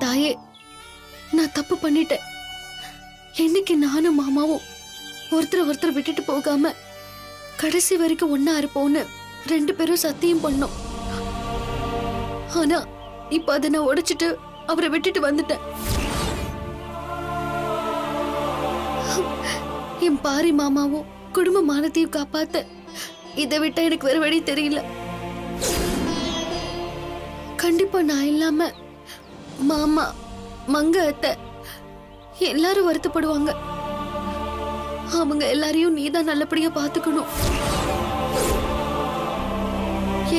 தாயே, நான் தப்பு பண்ணிட்டேன். என்னைக்கு நானும் மாமாவும் ஒருத்தர் விட்டுட்டு போகாம கடைசி வரைக்கும் ஒன்னா இருப்போம்னு 2 பேரும் சத்தியம் பண்ணோம். ஆனா இப்ப அதை நான் உடைச்சிட்டு அவரை விட்டுட்டு வந்துட்டேன். என் பாரி மாமாவும் குடும்ப மானத்தையும் காப்பாத்த இதை விட்டா எனக்கு வேற வழி தெரியல. கண்டிப்பா நான் இல்லாம மாமா, மங்க அத்தை எல்லாரும் வருத்தப்படுவாங்க. அவங்க எல்லாரையும் நீதான் நல்லபடியா பாத்துக்கணும்.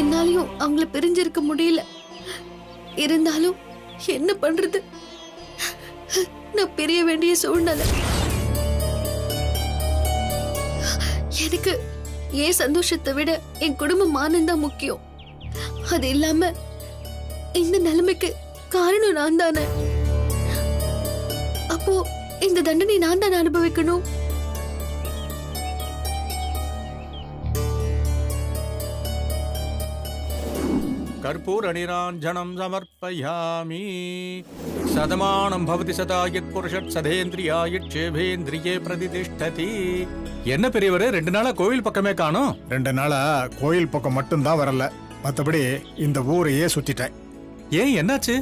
என்னாலையும் அவங்கள பிரிஞ்சிருக்க முடியல. இருந்தாலும் என்ன பண்றது, நான் பிரிய வேண்டிய சூழ்நிலை. எனக்கு என் சந்தோஷத்தை விட என் குடும்ப மானம்தான் முக்கியம். அது இல்லாம இந்த நிலைமைக்கு காரணம் நான் தானே. அப்போ இந்த தண்டனை நான் தான் அனுபவிக்கணும். कर्पूर निरांजनं समर्पयामि सदमानं भवति सदा यत् पुरुषत् सदेन्द्रियायत् सेवेन्द्रिये प्रतिष्ठति. என்ன பெரியவரே 2 நாளா கோயில் பக்கமே காணோம்? 2 நாளா கோயில் பக்கம் மட்டும்தான் வரல. மற்றபடி இந்த ஊரையே சுத்திட்டேன். ஏன், என்னாச்சு?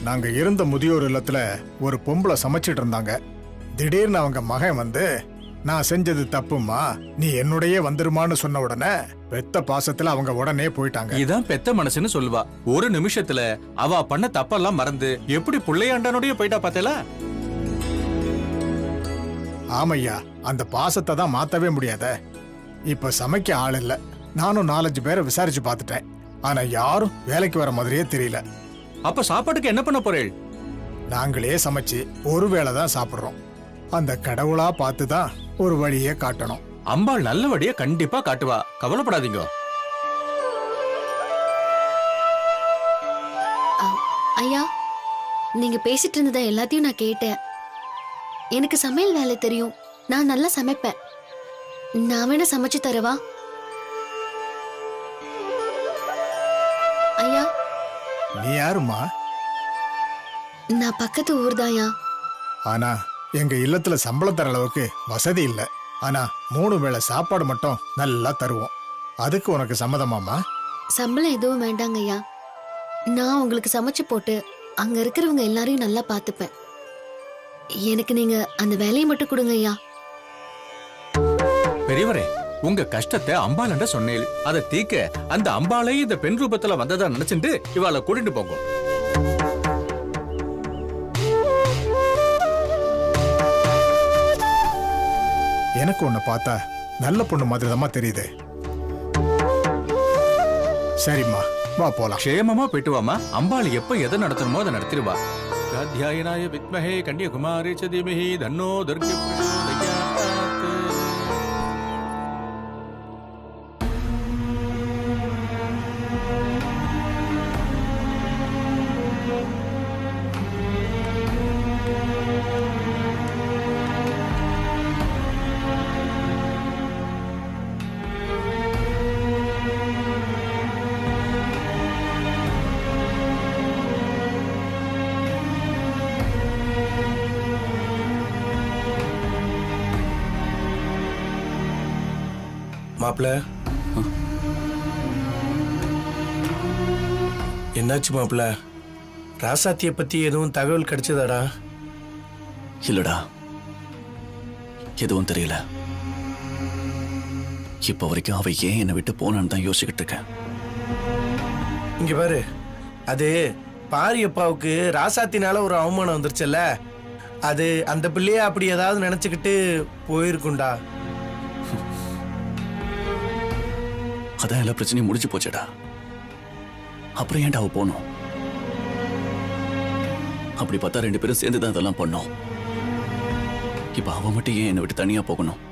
நாங்க இருந்த முதியோர் இல்லத்துல ஒரு பொம்பளை சமைச்சிட்டு இருந்தாங்க. திடீர்னு அவங்க மகன் வந்து, நான் செஞ்சது தப்புமா, நீ என்னுடைய வந்துருமான்னு சொன்ன உடனே பெத்த பாசத்துல அவங்க உடனே போயிட்டாங்க. இதான் பெத்த மனசுன்னு சொல்லுவா. ஒரு நிமிஷத்துல அவ பண்ண தப்பெல்லாம் மறந்து எப்படி புள்ளையாண்டனுடைய போயிட்டா பார்த்தல. ஆமையா, அந்த பாசத்தை தான் மாத்தவே முடியாத. இப்ப சமைக்க ஆள் இல்ல. நானும் 4-5 பேரை விசாரிச்சு பார்த்துட்டேன். ஆனா யாரும் வேலைக்கு வர மாதிரியே தெரியல. அப்ப சாப்பாட்டுக்கு என்ன பண்ண போறேள்? நாங்களே சமைச்சு ஒரு வேளை தான் சாப்பிடுறோம். அந்த கடவுளா பார்த்துதான் ஒரு வழியே காட்டணும். அம்பாள் நல்ல வழியை கண்டிப்பா காட்டுவா, கவலைப்படாதீங்க. ஐயா, நீங்க பேசிட்டு இருந்தத எல்லாத்தையும் நான் கேட்டேன். எனக்கு சமையல் வேலை தெரியும். நான் நல்லா சமைப்பேன். நான் வேணா சமைச்சு தரவா? ஐயா, நீ யாருமா? நான் பக்கத்து ஊர் தாயா. ஆனா எங்க இல்லத்துல சம்பளம் தர அளவுக்கு வசதி இல்ல. ஆனா 3 வேளை சாப்பாடு மட்டும் நல்லா தருவோம். அதுக்கு உனக்கு சம்மதமாமா? சம்பளம் எதுவும் வேண்டாங்க ஐயா. நான் உங்களுக்கு சமைச்சு போட்டு அங்க இருக்கிறவங்க எல்லாரையும் நல்லா பாத்துப்பேன். எனக்கு நீங்க அந்த வேலையை மட்டும் கொடுங்க ஐயா. பெரியவரே, உங்க கஷ்டத்தை அம்பாளண்ட சொன்னேன். அதை தீக்க அந்த அம்பாளை இந்த பெண் ரூபத்துல வந்ததா நினைச்சுட்டு இவாளை கூட்டிட்டு போங்க. எனக்கு உன்னை பார்த்தா நல்ல பொண்ணு மாதிரிதான் தெரியுது. சரிம்மா, வா போலாம். க்ஷேமமா போயிட்டு வாமா. அம்பாள் எப்ப எதை நடத்தணுமோ அதை நடத்திடுவா. காத்யாயனாய வித்மஹே கன்யாகுமாரி ச தீமஹி தன்னோ துர்கா பிரச்சோதயாத். மாப்பிள்ள, என்னாச்சு மாப்பிள்ள? ராசாத்திய பத்தி எதுவும் தகவல் கிடைச்சதாடா? இல்லடா, எதுவும் தெரியல. இப்ப வரைக்கும் அவ ஏன் என்னை விட்டு போனான்னு தான் யோசிச்சுக்கிட்டு இருக்கேன். இங்க பாரு, அது பாரியப்பாவுக்கு ராசாத்தினால ஒரு அவமானம் வந்துருச்சுல்ல, அது அந்த பிள்ளைய அப்படி ஏதாவது நினைச்சுக்கிட்டு போயிருக்குண்டா. அதான் எல்லா பிரச்சனையும் முடிஞ்சு போச்சேடா. அப்புறம் ஏன்டா அவ போனோம்? அப்படி பார்த்தா 2 பேரும் சேர்ந்து தான் இதெல்லாம் பண்ணோம். இப்ப அவ மட்டும் ஏன் என்னை விட்டு தனியா போகணும்?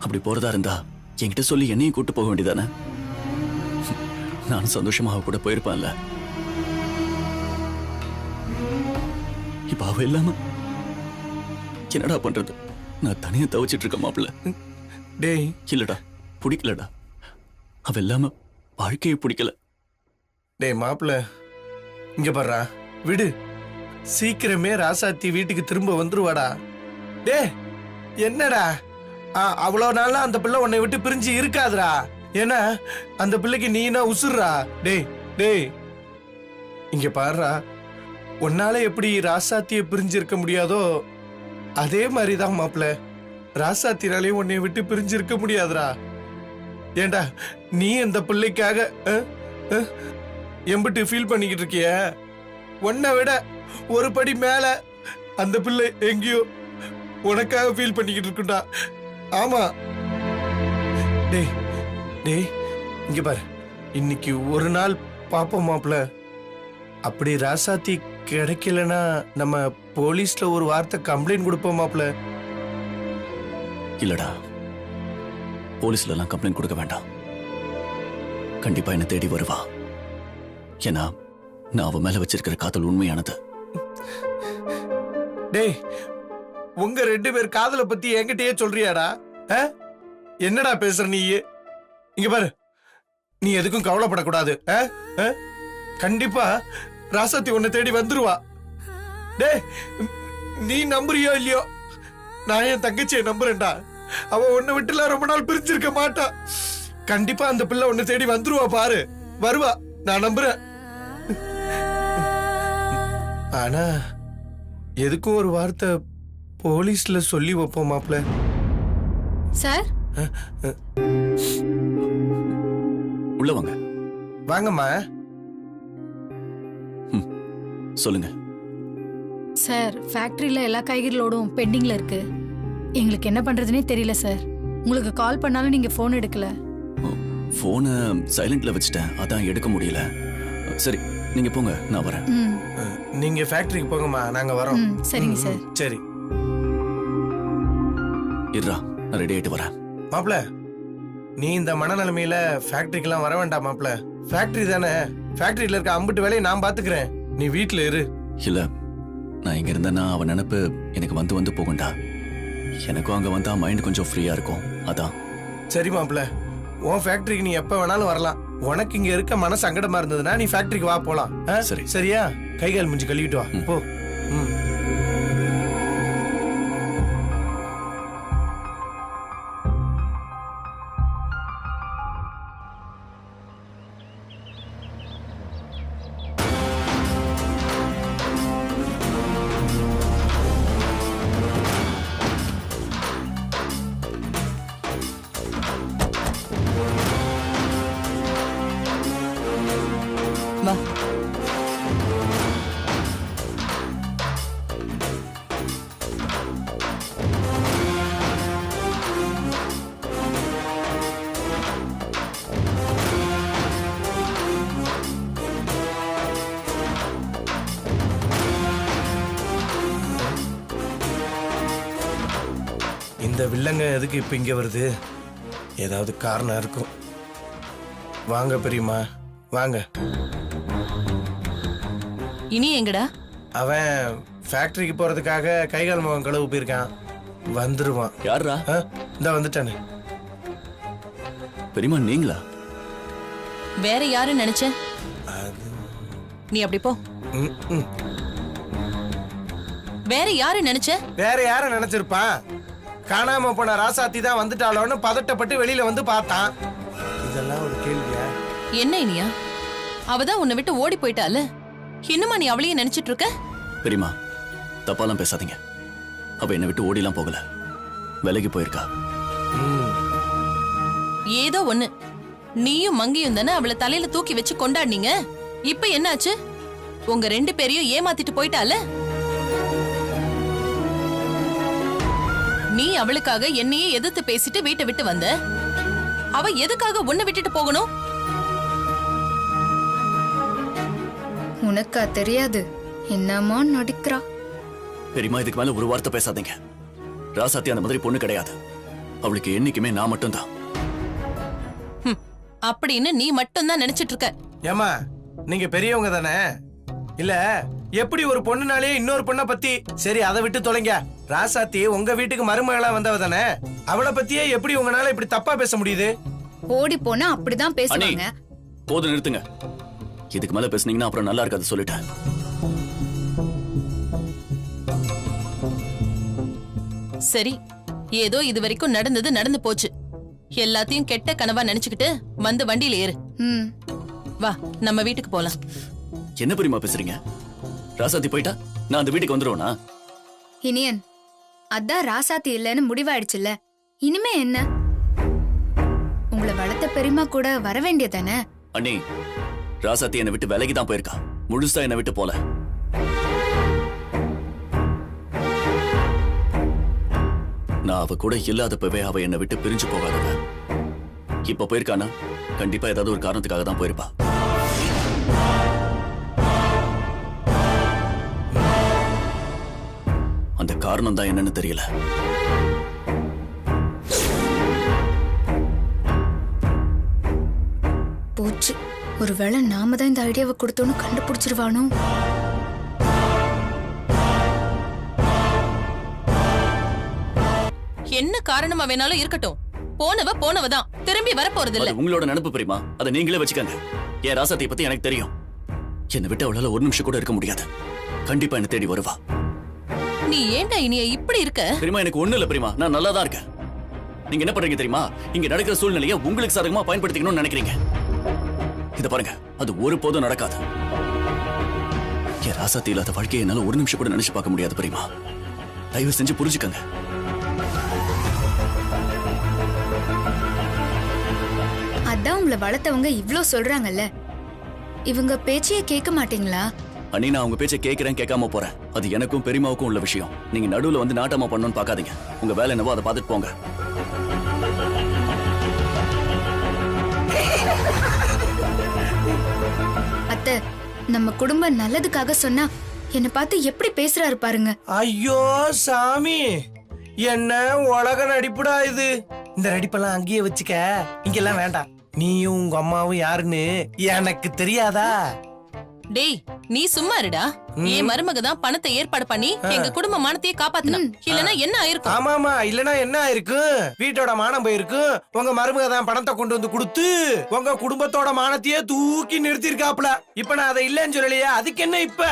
அப்படி போறதா இருந்தா என்கிட்ட சொல்லி என்னையும் கூட்டு போக வேண்டியதானே? நானும் சந்தோஷமா அவ கூட போயிருப்பான்ல. இப்ப அவ இல்லாம என்னடா பண்றது? நான் தனியா தவிச்சிட்டு இருக்க மாப்பிள்ள. டேய், இல்லடா, பிடிக்கலடா. அவ இல்லாம வாழ்க்கையை பிடிக்கல. டேய் மாப்பிள்ள, இங்க பாருடா, விடு. சீக்கிரமே ராசாத்தி வீட்டுக்கு திரும்ப வந்துருவாடா. டே என்னடா அவ்வளோ நாளா அந்த பிள்ளை உன்னை விட்டு பிரிஞ்சு இருக்காதுடா. ஏன்னா அந்த பிள்ளைக்கு நீனா உசுர்றா. டேய் டேய் இங்க பாருடா, உன்னால எப்படி ராசாத்திய பிரிஞ்சு இருக்க முடியாதோ அதே மாதிரிதான் மாப்பிள்ள, ராசாத்தினாலையும் உன்னை விட்டு பிரிஞ்சு இருக்க முடியாதுடா. ஏண்டா நீ அந்த பிள்ளைக்காக எம்பிட்டு ஃபீல் பண்ணிக்கிட்டு இருக்கிய, உன்னை விட ஒரு படி மேல அந்த பிள்ளை எங்கேயோ உனக்காக ஃபீல் பண்ணிக்கிட்டு இருக்குண்டா. ஆமா டேய் டேய் இங்க பாரு, இன்னைக்கு ஒரு நாள் பாப்போம் மாப்பிள்ள. அப்படி ராசாத்தி கிடைக்கலன்னா நம்ம போலீஸ்ல ஒரு வார்த்தை கம்ப்ளைண்ட் கொடுப்போம் மாப்பிள்ள. இல்லடா, போலீஸ்ல எல்லாம் கம்ப்ளைண்ட் கொடுக்க வேண்டாம். கண்டிப்பா என்ன தேடி வருவா. ஏன்னா நான் அவ மேல வச்சிருக்கிற காதல் உண்மையானது. டேய் உங்க 2 பேர் காதலை பத்தி என்கிட்டயே சொல்றியாடா? என்னடா பேசுற நீ? இங்க பாரு, நீ எதுக்கும் கவலைப்படக்கூடாது. கண்டிப்பா ராசாத்தி உன்னை தேடி வந்துருவா. டேய் நீ நம்புறியோ இல்லையோ, நான் என் தங்கச்சியை நம்புறேன்டா. அவ உன்னை விட்டுல ரொம்ப நாள் பிரிஞ்சிருக்க மாட்டா. கண்டிப்பா அந்த பிள்ளை உன்னை தேடி வந்துருவா. பாரு வருவா, நான் நம்புறேன். ஆனா எதுக்கும் ஒரு வார்த்தை போலீஸ்ல சொல்லி வைப்போம் மாப்ள. சார் உள்ள வாங்க. வாங்கம்மா. சொல்லுங்க சார். ஃபேக்டரியில எல்லா காய்கறிகளோடும் பெண்டிங்ல இருக்கு. எங்களுக்கு என்ன பண்றதுனே தெரியல சார். உங்களுக்கு கால் பண்ணாலும் நீங்க போன் எடுக்கல. போனை சைலண்ட்ல வச்சுட்டேன், அதான் எடுக்க முடியல. சரி நீங்க போங்க, நான் வரேன். நீங்க ஃபேக்டரிக்கு போங்கம்மா, நாங்க வரோம். சரிங்க சார். சரி இருடா, நான் ரெடி ஆயிட்டு வரேன். மாப்ள நீ இந்த மனநிலைமையில ஃபேக்டரிக்கெல்லாம் வர வேண்டாம் மாப்ள. ஃபேக்டரி தானே, ஃபேக்டரியில இருக்க அம்பிட்டு வேலையை நான் பாத்துக்கிறேன். நீ வீட்டுல இரு. இல்ல, நான் இங்க இருந்தேன்னா அவன் நினைப்பு எனக்கு வந்து வந்து போகும்டா. எனக்கும் அங்க வந்தா மைண்ட் கொஞ்சம் ஃப்ரீயா இருக்கும், அதான். சரி மாப்ள, உன் ஃபேக்டரிக்கு நீ எப்ப வேணாலும் வரலாம். உனக்கு இங்க இருக்க மன சங்கடமா இருந்ததுன்னா நீ ஃபேக்டரிக்கு வா, போலாம். சரி சரியா? கைகால் முடிஞ்சு கழுவிட்டு வா போ. வா. இந்த வில்லங்க எதுக்கு இப்ப இங்க வருது? ஏதாவது காரணம் இருக்கும். வாங்க பெரியம்மா வாங்க. இனி எங்கடா? அவன் ஃபேக்டரிக்கு போறதுக்காக கைகால் முகம் கழுவு போயிருக்கான். வந்துருவான். யாரா? இந்த வந்துட்டானே. பெரியமா நீங்களா? வேற யாரு நினைச்ச? நீ அப்படி போ. வேற யாரு நினைச்ச? வேற யார நினைச்சிருப்பான்? காணாம போன ராசாத்தி தான் வந்துட்டாளோன்னு பதட்டப்பட்டு வெளியில வந்து பார்த்தான். இதெல்லாம் ஒரு கேள்வியா? என்ன இனியா? அவதான் உன்னை விட்டு ஓடி போயிட்டால, இன்னுமா நீ அவளையே நினைச்சிட்டு இருக்க? பெரியமா தப்பாலாம் பேசாதீங்க. அவ என்னை விட்டு ஓடிலாம் போகல, விலகி போயிருக்கா. ஏதோ ஒண்ணு, நீயும் மங்கியும் தானே அவளை தலையில தூக்கி வச்சு கொண்டாடினீங்க. இப்ப என்னாச்சு? உங்க 2 பேரையும் ஏமாத்திட்டு போயிட்டால. நீ அவளுக்காக என்னையே எதிர்த்து பேசிட்டு வீட்டை விட்டு வந்த. அவ எதுக்காக உன்னை விட்டுட்டு போகணும்? உனக்கா தெரியாது? என்னமா நடிக்கிறா? பெரியமா இதுக்கு மேல ஒரு வார்த்தை பேசாதீங்க. ராசாத்தி அந்த மாதிரி பொண்ணு கிடையாது. அவளுக்கு என்னைக்குமே நான் மட்டும்தான். அப்படின்னு நீ மட்டும்தான் நினைச்சிட்டு இருக்க. ஏமா நீங்க பெரியவங்க தானே? இல்ல எப்படி ஒரு பொண்ணுனாலே இன்னொரு பொண்ணை பத்தி, சரி அதை விட்டு தொலைங்க. ராசாத்தி உங்க வீட்டுக்கு மருமகளா வந்தவ தானே, அவளை பத்தியே எப்படி உங்களால இப்படி தப்பா பேச முடியுது? ஓடி போனா அப்படிதான் பேசுவாங்க. போதும், நிறுத்துங்க. இதுக்கு மேல பேசுனீங்கன்னா அப்புறம் நல்லா இருக்காது, சொல்லிட்டேன். சரி, ஏதோ இது வரைக்கும் நடந்தது நடந்து போச்சு. எல்லாத்தையும் கெட்ட கனவா நினைச்சுக்கிட்டு வந்து வண்டியில ஏறு. ம். வா, நம்ம வீட்டுக்கு போலாம். என்ன பெரியமா பேசுறீங்க? ராசாத்தி போயிட்டா நான் அந்த வீட்டுக்கு வந்துருவேனா? இனியன், அதான் ராசாத்தி இல்லைன்னு முடிவாயிடுச்சுல்ல, இனிமே என்ன? உங்களை வளர்த்த பெரியமா கூட வர வேண்டியதானே? அண்ணி, ராசாத்தி என்னை விட்டு விலகி தான் போயிருக்கா, முழுசா என்னை விட்டு போல. நான் அவ கூட இல்லாதப்பவே அவ என்னை விட்டு பிரிஞ்சு போகாதவ. இப்ப போயிருக்கானா கண்டிப்பா ஏதாவது ஒரு காரணத்துக்காக தான் போயிருப்பா. அந்த காரணம் தான் என்னன்னு தெரியல. போச்சு, ஒருவேளை நாம தான் இந்த ஐடியாவை கொடுத்தோன்னு கண்டுபிடிச்சிருவானோ? என்ன காரணமா வேணாலும் இருக்கட்டும், போனவதான் திரும்பி வர போறது இல்ல. அது உங்களோட நினைப்பு பெரியமா, அதை நீங்களே வச்சுக்கங்க. என் ராசாத்தியை பத்தி எனக்கு தெரியும். என்னை விட்டு அவளால ஒரு நிமிஷம் கூட இருக்க முடியாது. கண்டிப்பா என்ன தேடி வருவா. நீ ஏன்டா இனிய இப்படி இருக்க? பெரியமா, எனக்கு ஒண்ணு இல்ல பெரியமா, நான் நல்லா தான் இருக்கேன். நீங்க என்ன பண்றீங்க தெரியுமா? இங்க நடக்கிற சூழ்நிலையை உங்களுக்கு சாதகமா பயன்படுத்திக்கணும்னு நினைக்கிறீங்க. இத பாருங்க, அது ஒருபோதும் நடக்காது. என் ராசாத்தி இல்லாத வாழ்க்கையை என்னால ஒரு நிமிஷம் கூட நினைச்சு பார்க்க முடியாது பெரியமா. தயவு செஞ்சு புரிஞ்சுக்கங்க. அதான் உங்களை வளர்த்தவங்க இவ்ளோ சொல்றாங்கல்ல, இவங்க பேச்சையே கேட்க மாட்டீங்களா? அண்ணி, நான் உங்க பேச்சை கேட்கிறேன் கேட்காம போறேன். அது எனக்கும் பெரியமாவுக்கும் உள்ள விஷயம். நீங்க நடுவுல வந்து நாட்டமா பண்ணணும்னு பாக்காதீங்க. உங்க வேலை என்னவோ அதை பார்த்துட்டு போங்க. அத்தை, நம்ம குடும்பம் நல்லதுக்காக சொன்னா என்ன பார்த்து எப்படி பேசுறாரு பாருங்க. ஐயோ சாமி, என்ன உலக நடிப்புடா இது. இந்த நடிப்பெல்லாம் அங்கேயே வச்சுக்க, இங்கெல்லாம் வேண்டாம். நீயும் உங்க அம்மாவும் யாருன்னு எனக்கு தெரியாதா? டேய், நீ சும்மா இருடா. என் மருமக தான் பணத்தை ஏற்பாடு பண்ணி எங்க குடும்ப மானத்தையே காப்பாத்தினா. இல்லனா என்ன ஆயிருக்கும்? ஆமாமா, இல்லனா என்ன ஆயிருக்கும்? வீட்டோட மானம் போயிருக்கும். உங்க மருமக தான் பணத்தை கொண்டு வந்து கொடுத்து உங்க குடும்பத்தோட மானத்தையே தூக்கி நிறுத்திருக்காப்ல. இப்ப நான் அதை இல்லன்னு சொல்லலையே, அதுக்கு என்ன இப்ப?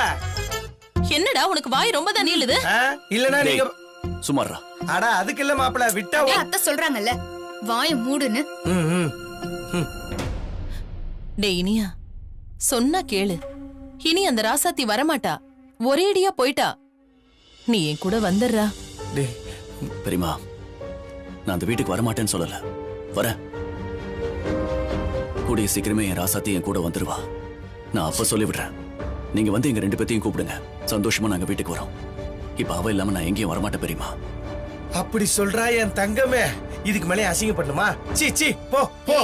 என்னடா உனக்கு வாய் ரொம்ப தான் நீளுது? இல்லனா நீங்க சுமாரா. அட அதுக்கு இல்ல மாப்பிள, விட்டா அத்தை சொல்றாங்கல்ல, வாய மூடுன்னு. டேய் இனியா, சொன்னா கேளு. இனி அந்த ராசாத்தி வரமாட்டா, ஒரேடியா போயிட்டா. நீ என் கூட வந்துடுறா. பெரியமா, நான் அந்த வீட்டுக்கு வரமாட்டேன்னு சொல்லல, வரேன். கூடிய சீக்கிரமே என் ராசாத்தி என் கூட வந்துருவா. நான் அப்ப சொல்லிவிடுறேன். நீங்க வந்து எங்க 2 பேத்தையும் கூப்பிடுங்க. சந்தோஷமா நாங்க வீட்டுக்கு வரோம். இப்ப அவ இல்லாம நான் எங்கேயும் வரமாட்டேன் பெரியமா. அப்படி சொல்றா என் தங்கமே. இதுக்கு மேலே அசிங்கப்படணுமா? சீ போ போ.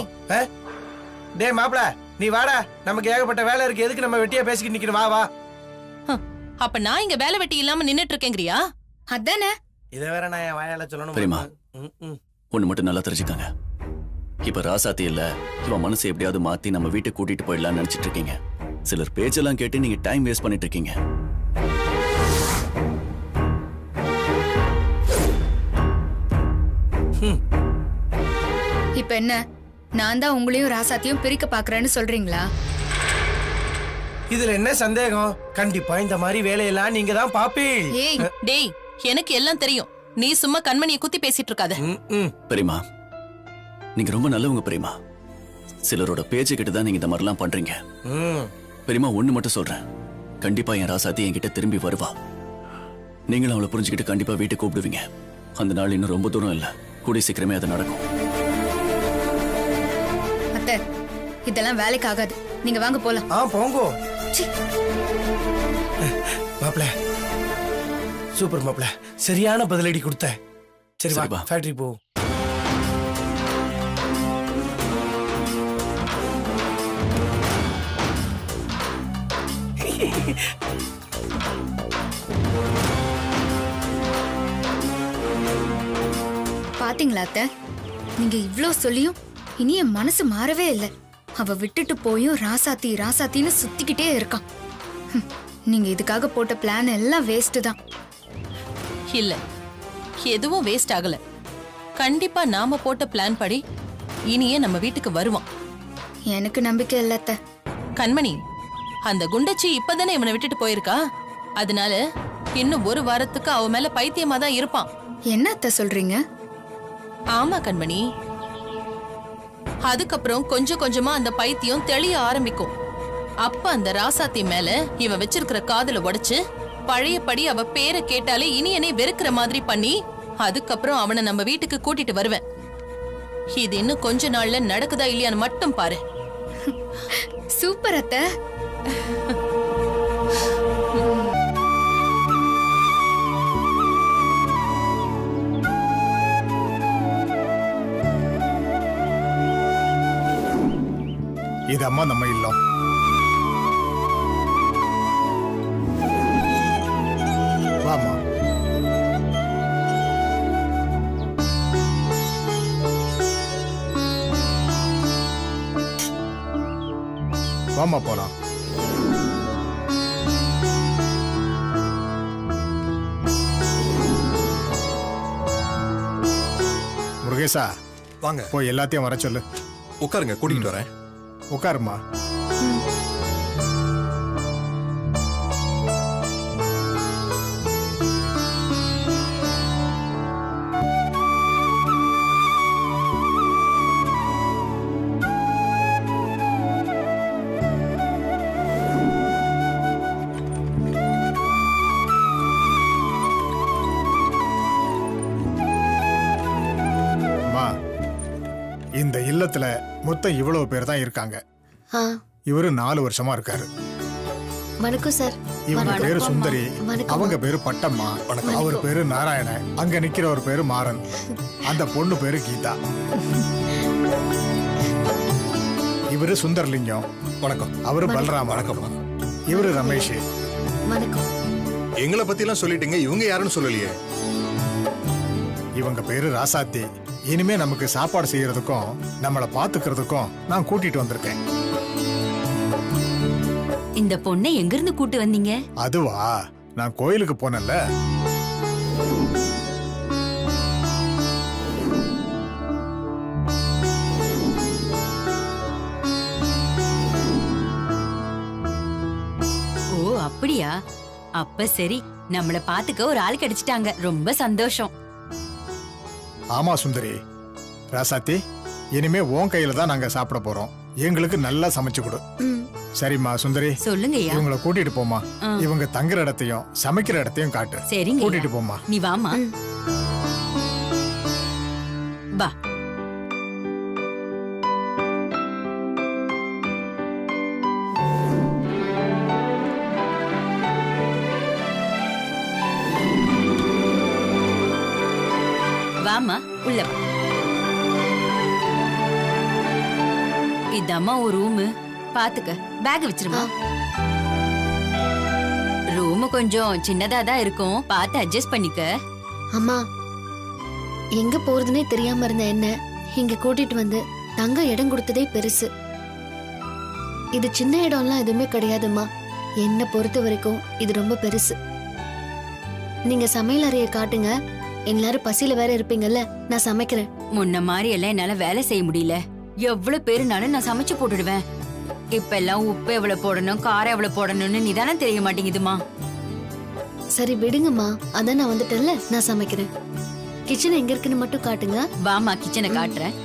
டே மாப்பிள, நீ வாடா, நமக்கு ஏகப்பட்ட வேலை இருக்கு. எதுக்கு நம்ம வெட்டியா பேசிக்கிட்டு நிக்கணும்? வா வா. அப்ப நான் இங்க வேலை வெட்டி இல்லாம நின்னுட்டு இருக்கேங்கறியா? அதானே. இத வேற நான் என் வாயால சொல்லணும் பெரியமா. ஒண்ணு மட்டும் நல்லா தெரிஞ்சுக்கங்க. இப்ப ராசாத்தி இல்ல, இவன் மனசை எப்படியாவது மாத்தி நம்ம வீட்டுக்கு கூட்டிட்டு போயிடலாம்னு நினைச்சிட்டு இருக்கீங்க. சிலர் பேச்செல்லாம் கேட்டு நீங்க டைம் வேஸ்ட் பண்ணிட்டு இருக்கீங்க. இப்ப என்ன, நான் தான் உங்களையும் ராசாத்தையும் பிரிக்க பாக்குறேன்னு சொல்றீங்களா? இதுல என்ன சந்தேகம்? கண்டிப்பா இந்த மாதிரி வேலையெல்லாம் நீங்க தான் பாப்பீள். ஏய், டேய், எனக்கு எல்லாம் தெரியும். நீ சும்மா கண்மணியை குத்தி பேசிட்டு இருக்காத. பெரியமா, நீங்க ரொம்ப நல்லவங்க பெரியமா. சிலரோட பேச்சு கிட்டதான் நீங்க இந்த மாதிரிலாம் பண்றீங்க. பெரியமா, ஒண்ணு மட்டும் சொல்றேன். கண்டிப்பா என் ராசாத்தி என்கிட்ட திரும்பி வருவா. நீங்களும் அவளை புரிஞ்சுக்கிட்டு கண்டிப்பா வீட்டுக்கு கூப்பிடுவீங்க. அந்த நாள் இன்னும் ரொம்ப தூரம் இல்ல, கூடிய சீக்கிரமே அது நடக்கும். அத்தை, இதெல்லாம் வேலைக்கு ஆகாது. நீங்க வாங்க போலாம். போங்கோ. மாப்ள, சூப்பர் மாப்ள, சரியான பதிலடி கொடுத்த. சரி வா, ஃபேக்டரி போ. பாத்தீங்களா அத்தை, நீங்க இவ்ளோ சொல்லியும் இனி என் மனசு மாறவே இல்லை. அவ விட்டுட்டு போயும் ராசாத்தி ராசாத்தின்னு சுத்திக்கிட்டே இருக்கான். நீங்க இதுக்காக போட்ட பிளான் எல்லாம் வேஸ்ட் தான். இல்ல, எதுவும் வேஸ்ட் ஆகல. கண்டிப்பா நாம போட்ட பிளான் படி இனியே நம்ம வீட்டுக்கு வருவான். எனக்கு நம்பிக்கை இல்ல அத்தை. கண்மணி, அந்த குண்டச்சி இப்பதானே இவனை விட்டுட்டு போயிருக்கா. அதனால இன்னும் 1 வாரத்துக்கு அவ மேல பைத்தியமா தான் இருப்பான். என்ன அத்தை சொல்றீங்க? ஆமா கண்மணி. அதுக்கப்புறம் கொஞ்சம் கொஞ்சமா அந்த பைத்தியம் தெளிய ஆரம்பிக்கும். அப்ப அந்த ராசாத்தி மேல இவ வச்சிருக்கிற காதல உடைச்சு பழையபடி அவ பேரை கேட்டாலே இனியனே வெறுக்கிற மாதிரி பண்ணி அதுக்கப்புறம் அவனை நம்ம வீட்டுக்கு கூட்டிட்டு வருவேன். இது இன்னும் கொஞ்ச நாள்ல நடக்குதா இல்லையான்னு மட்டும் பாரு. சூப்பர் அத்தை. இது அம்மா நம்ம இல்லம். வாமா. வாமா போலாம். முருகேசா, வாங்க போய் எல்லாத்தையும் வர சொல்லு. உட்காருங்க, கூட்டிட்டு வரேன். உட்காருமா. இந்த இல்லத்துல மொத்தம் இவ்வளவு பேர் தான் இருக்காங்க. இவரு 4 வருஷமா இருக்காரு. வணக்கம் சார். இவங்க பேரு சுந்தரி, அவங்க பேரு பட்டம்மா, அவர் பேரு நாராயணன், அங்க நிக்கிறவர் பேரு மாறன், அந்த பொண்ணு பேரு கீதா. இவரு சுந்தர்லிங்கம். வணக்கம். அவரு பலராம். வணக்கம். இவரு ரமேஷ். வணக்கம். எங்களை பத்தி எல்லாம் சொல்லிட்டீங்க, இவங்க யாருன்னு சொல்லலையே. இவங்க பேரு ராசாத்தி. இனிமே நமக்கு சாப்பாடு செய்யறதுக்கும் நம்மளை பாத்துக்கிறதுக்கும் நான் கூட்டிட்டு வந்திருக்கேன். இந்த பொண்ணை எங்க இருந்து கூட்டி வந்தீங்க? அதுவா, நான் கோயிலுக்கு போனேன்ல. ஓ அப்படியா? அப்ப சரி, நம்மள பாத்துக்க ஒரு ஆள் கிடைச்சிட்டாங்க. ரொம்ப சந்தோஷம். ஆமா சுந்தரி. ராசாத்தி, இனிமே உன் கையில தான் நாங்க சாப்பிட போறோம். எங்களுக்கு நல்லா சமைச்சு கொடு. சரிம்மா சுந்தரி, சொல்லுங்க ஐயா. இவங்களை கூட்டிட்டு போமா. இவங்க தங்குற இடத்தையும் சமைக்கிற இடத்தையும் காட்டு. சரிங்க, கூட்டிட்டு போமா. நீ வாமா. வா. வாமா, உள்ள வா. இதம்மா ஒரு ரூமு. பாத்துக்க, பேக் வச்சிருமா. ரூம் கொஞ்சம் சின்னதா தான் இருக்கும், பார்த்து அட்ஜஸ்ட் பண்ணிக்க. அம்மா, எங்க போறதுனே தெரியாம இருந்த என்ன இங்க கூட்டிட்டு வந்து தங்க இடம் கொடுத்ததே பெருசு. இது சின்ன இடம்லாம் எதுவுமே கிடையாதுமா. என்ன பொறுத்த வரைக்கும் இது ரொம்ப பெருசு. நீங்க சமையல் அறையை காட்டுங்க. எல்லாரும் பசியில வேற இருப்பீங்கல்ல, நான் சமைக்கிறேன். முன்ன மாதிரி எல்லாம் என்னால வேலை செய்ய முடியல. எவ்வளவு பேருனாலும் நான் சமைச்சு போட்டுடுவேன். இப்ப எல்லாம் உப்பு எவ்வளவு போடணும், காரம் எவ்வளவு போடணும்னு நிதானே தெரிய மாட்டேங்குதுமா. சரி விடுங்கம்மா, அதான் நான் வந்துட்டேன்ல, நான் சமைக்கிறேன். கிச்சன் எங்க இருக்குன்னு மட்டும் காட்டுங்க. வாமா, கிச்சனை காட்டுறேன்.